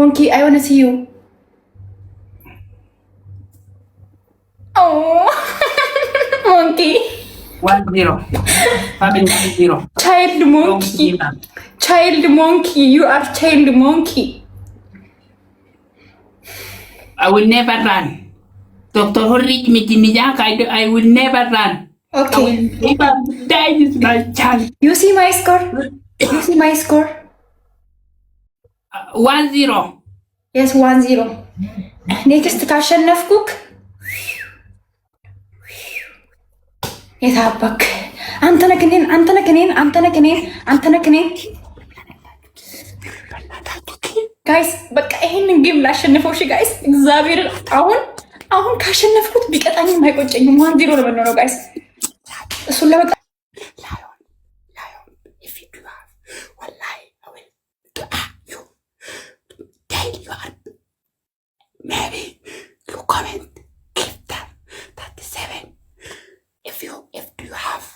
Monkey, I want to see you. Oh, monkey. 1-0. Family 1-0. Child monkey. Child monkey. You are child monkey. I will never run. Dr. Horik Mikinijak, I will never run. Okay. I will never die with my child. You see my score? You see my score? 1-0. Yes, 1-0. Next ካሸነፍኩክ የታበክ አንተ ነህ እኔን ጋይስ በቃ ይሄንን ጌም ላሸንፈው። እሺ ጋይስ እግዚአብሔርን አሁን ካሸነፍኩት ቢቀጣኝም አይቆጨኝም። 1-0 ለምንሆነው ጋይስ እሱን ለበቃ maybe you comment give them 37 if you have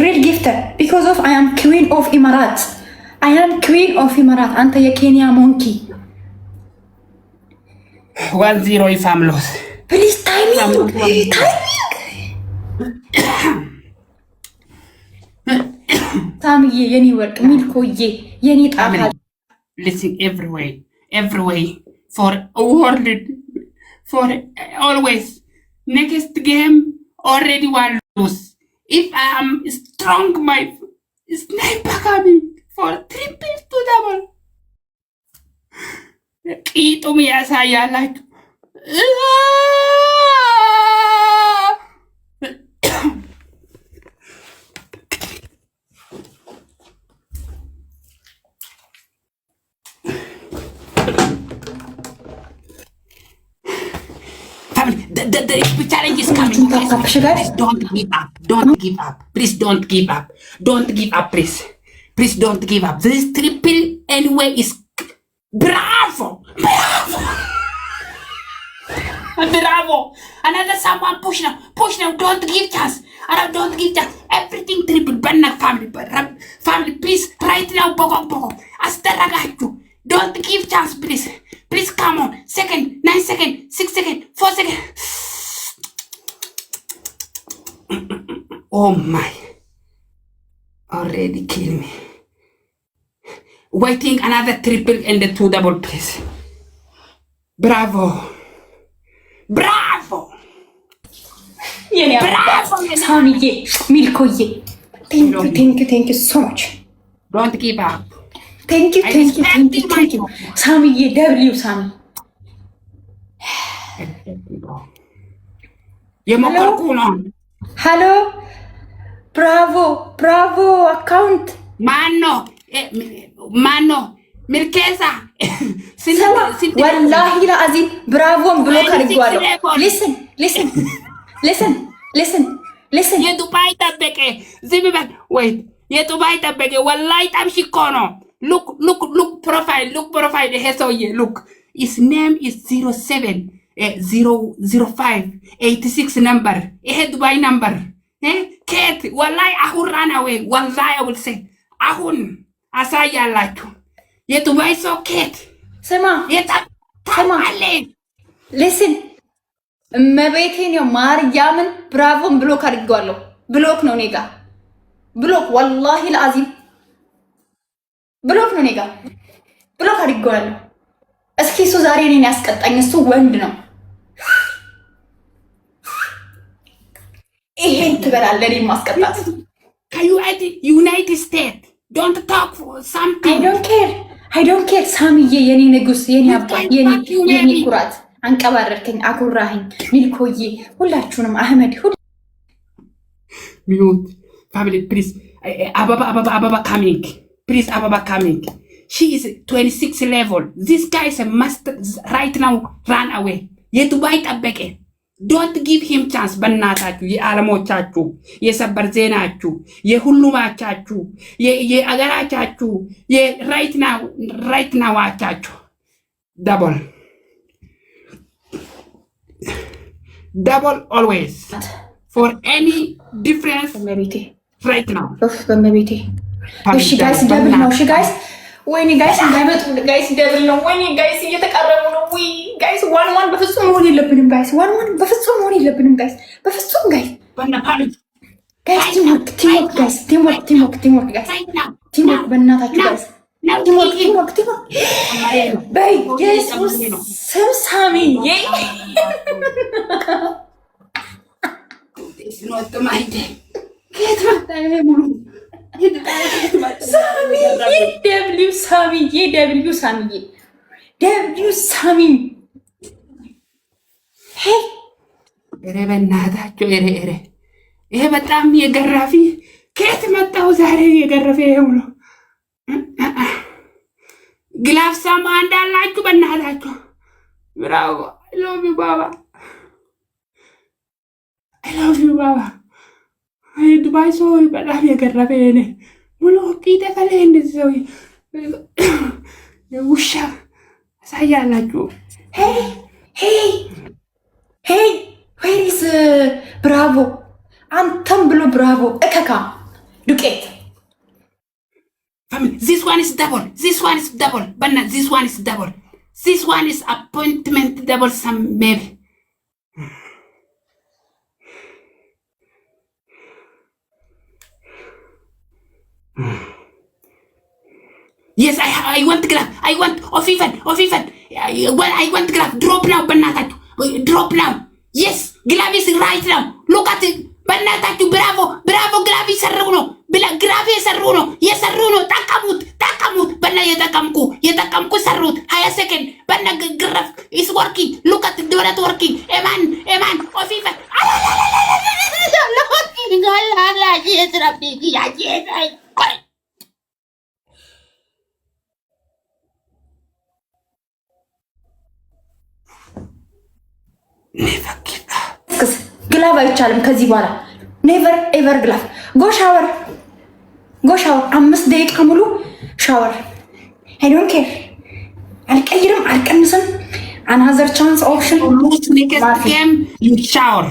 real gifter because of I am queen of Emirates. አንተ የኬንያ ሞንኪ 1-0 if I'm lost. Please timing. ሳምዬ የኔ ወርቅ ሚልኮዬ የኔ ጣፋጭ listen every way for world for always next game already one lose if I am strong my sniper coming for triple to double ቂጡም ያሳያላችሁ The challenge is coming. Please don't give up. Please don't give up. Please don't give up. This triple anyway is bravo. Another someone push now. Don't give chance. Everything triple. Banna family. Please right now. Bogo. Astaragachu. Don't give chance, please. Please come on. Second, 9 seconds, 6 seconds, 4 seconds. Oh my. Already kill me. Waiting another triple and the 2 double, please. Bravo. Bravo. Samiye, Milkoye. Thank you so much. Don't give up. Thank you. ሳሚዬ ደብሊው ሳሚ የሞከርኩ ነው። ሃሎ ብራቮ አካውንት ማነው ሚልኬሳ ወላሂ ለአዚም ብራቮን ብሎ ካርጓለሁ። ሊስን የዱባይ ጠበቀ ዝም በል ወይ የዱባይ ጠበቀ ወላሂ ጠብሽ እኮ ነው። Look profile. Hey, so yeah, look. His name is 07-005-86 number. Dubai number. Kate, wallahi, ahun ran away. Wallahi, I will say. Ahun. Asaya like you. Dubai so Kate. Sema. Listen. መቤቴን ነው ማርያምን ብራቮን ብሎክ አድርጓለሁ። ብሎክ ነው ኔጋ ብሎክ ወላሂ ለአዚም ብሎክ ነው ኔጋ ብሎክ አድርጓለሁ። እስኪ እሱ ዛሬ እኔን ያስቀጣኝ እሱ ወንድ ነው። ይሄን ትበላለህ እኔን ማስቀጣት ከዩናይትድ ስቴትስ ዶንት ቶክ ሳምቲንግ አይ ዶንት ኬር ሳሚዬ የኔ ንጉስ የኔ አባት የኔ ኩራት አንቀባረርከኝ አኩራኸኝ ሚልኮዬ ሁላችሁንም አህመድ ሁሉ ሚዩት ፋሚሊ ፕሊዝ አበባ ካሚንግ ፕሊዝ አበባ ካሚንግ she is 26 level this guy is a master right now run away የዱባይ ጠበቀ don't give him chance በእናታችሁ የዓለሞቻችሁ የሰበር ዜናችሁ የሁሉማቻችሁ የአገራቻችሁ የራይት ናው አቻችሁ double always for any difference በመቤቴ right now በመቤቴ። እሺ ጋይስ ደብል ነው። እሺ ጋይስ ወይኔ ጋይስ እንዳይመጡ ጋይስ ደብል ነው። ወይኔ ጋይስ እየተቃረቡ ነው። ወይ ጋይስ ዋን በፍጹም መሆን የለብንም ጋይስ። ዋን በፍጹም መሆን የለብንም ጋይስ። በፍጹም ጋይስ ጋይስ ቲምወርክ ጋይስ ቲምወርክ ጋይስ ቲምወርክ በእናታችሁ ጋይስ ቲምወርክ በኢየሱስ ስም ሳሚዬ ሳሚ ኧረ በእናታቸው ኧረ ይሄ በጣም የገራፊ ከየት መጣው ዛሬ የገረፈ ይሄው ነው። ግላፍ ሳማ እንዳላችሁ በእናታችሁ ብራቮ። አይ ሎቭ ዩ ባባ አይ ሎቭ ዩ ባባ። አይ ዱባይ ሰው በጣም የገረፈ እኔ ሙሉ ቂጤ ፈለ እንደዚህ ሰው ውሻ አሳያላችሁ። ሄይ ዌሪስ ብራቮ አንተም ብሎ ብራቮ እከካ ዱቄት This one is double. This one is double. But not this one is double. This one is appointment double some baby. Yes, I want grab. I want off even. I want grab. Drop now, Banata. Drop now. Yes, grab is right now. Look at it. Banata, bravo. Grab is a runo. ግራቪ የሰሩ ነው ተጠቀሙት። በና የተጠቀምኩ ሰሩት 20 ሰከንድ በና ግረፍ is working look at the not working eman ofifa ግላቭ አይቻልም ከዚህ በኋላ ኔቨር ኤቨር ግላቭ ጎ ሻወር 5 ደቂቃ ሙሉ ሻወር I don't care አልቀይርም አልቀንስም another chance option next game you shower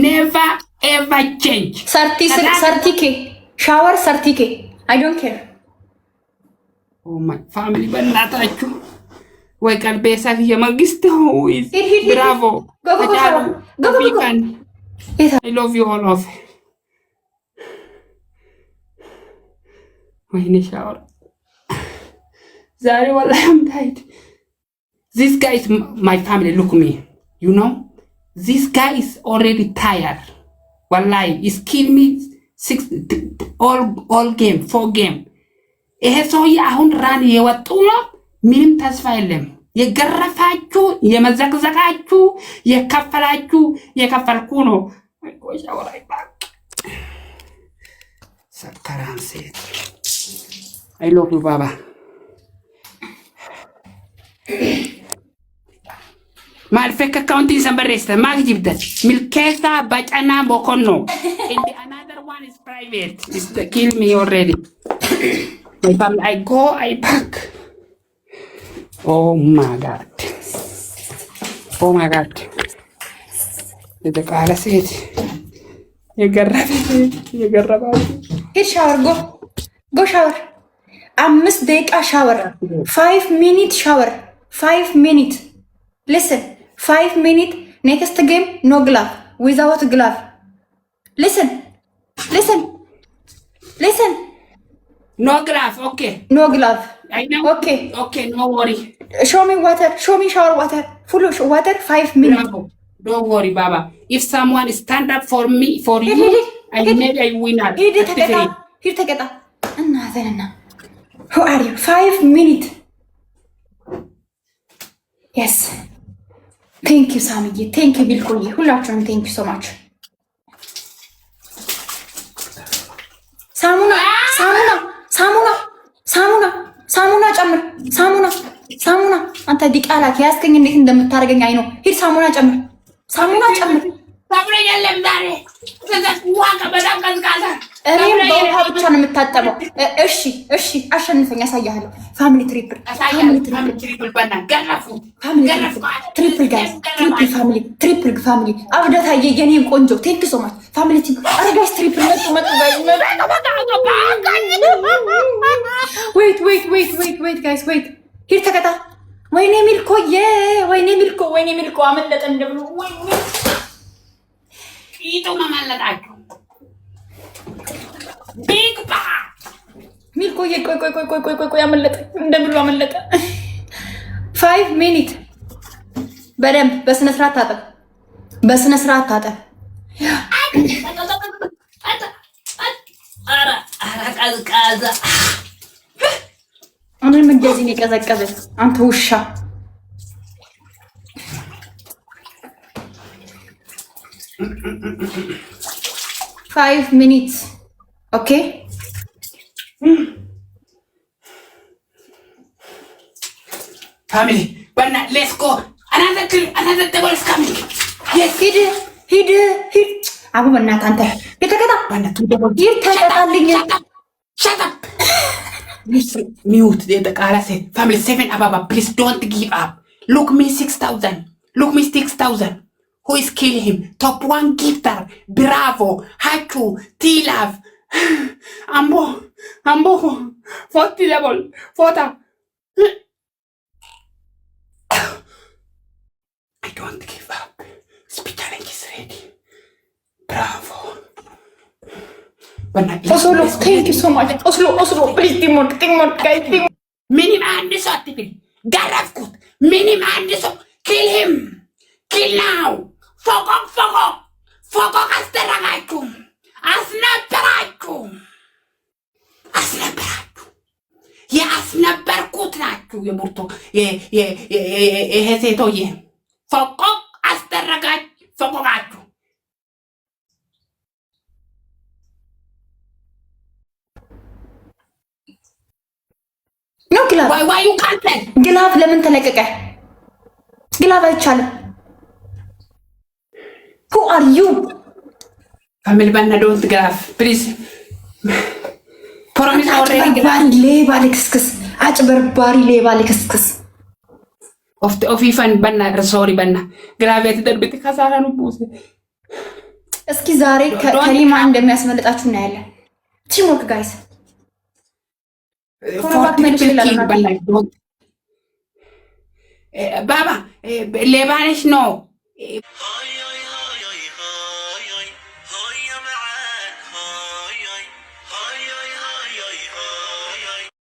never ever change 30k shower 30k I don't care oh my family በእናታችሁ ወይ ቀልቤ ሳፊ የመንግስት ሆይ bravo go I love you all of Wayne shower. Zari wallahi I'm tired. This guy is my family. Look at me. You know, this guy is already tired. Wallahi, he's killed me all game, 4 game. ይሄ ሰውዬ አሁን ራን የወጡ ነው። ምንም ተስፋ የለም። የገረፋችሁ የመዘቅዘቃችሁ የከፈልኩ ነው። ቆሻውራይ ባክ ሰከራን ሴት I love you, Baba. Malfek accounting sambaresta. Magjibdat. Milkesa Bachana Bokono. And the another one is private. It's to kill me already. My family, I go, I back. Oh my God. The car said, you get rabbit. Hit shower, go shower. 5 ደቂቃ ሻወር 5 minute shower 5 minute listen 5 minute next game no glove without glove listen no glove okay no glove I know okay no worry show me shower water full water 5 minutes Bravo. Don't worry Baba if someone stand up for me for you I maybe I win here ተቀጣ እናዘና Who are you? 5 minutes. Yes. Thank you, Sami. Thank you, Bilkuli. Hulatron, thank you so much. Samuna. ጨምር ሳሙና አንተ ዲቃላ ያስከኝ እንዴት እንደምታደርገኝ አይ ነው። ሂድ ሳሙና ጨምር። ሳሙና የለም ዛሬ። ዋጋ በጣም ቀዝቃዛ እኔም በውሃ ብቻ ነው የምታጠበው። እሺ እሺ፣ አሸንፈኝ፣ አሳያለሁ። ፋሚሊ ትሪፕል ትሪፕል ጋይስ፣ ትሪፕል ፋሚሊ አብዳታዬ፣ የኔም ቆንጆ ቴንክ ሶ ማች ፋሚሊ ቲም። ኧረ ጋይስ ትሪፕል መጡ ዌይት ጋይስ ዌይት፣ ሂድ ተቀጣ። ወይኔ ሚልኮዬ፣ ወይኔ ሚልኮ አመለጠ እንደብሎ ወይኔ ቂጡ መመለጣችሁ ቢግ ባ ሚልኮዬ፣ ቆይ አመለጠ እንደብሎ አመለጠ። 5 ሚኒት በደንብ በስነ ስርዓት ታጠብ፣ በስነ ስርዓት ታጠብ። ቀዝቃዛ እኔም እንደዚህ ነው የቀዘቀዘ። አንተ ውሻ Five minutes. Okay. Family, but now let's go. Another table is coming. Yes, ሂድ አቡ በእናትህ አንተ የተከታ ይተከታልኝ። Shut up. Mute the car. Say family 7 ababa. Please don't give up. Look me 6,000. Look me 6,000. Who is killing him? Top 1 gifter. Bravo. Haku. T-Love. Ambo. 40 level. 40. I don't give up. Speed challenge is ready. Bravo. Oslo, thank you so much. Oslo, please, Timon, guys, Timon. Minimum and so activity. Garafkut. Minimum and so. Kill him. Kill now. Fogok አስደረጋችሁ። አስነበራችሁ። የአስነበርኩት ናችሁ። የቡርቶ ይሄ ሴቶዬ fogok አስደረጋችሁ። fogokአችሁ ነው ግላፍ ዋይ ዩ ካንት ግላፍ ለምን ተለቀቀ? ግላፍ አይቻልም። Who are you? Family banana don't graph, please. Promise already. ሌባ ልክስክስ፣ አጭበርባሪ ሌባ ልክስክስ። Of ifan banana, sorry banana. Grave የተደርብት ከሳራኑ ቡስ። እስኪ ዛሬ ከሊማ እንደሚያስመልጣችሁ እናያለን። ቲምወርክ ጋይስ። ባባ ሌባነሽ ነው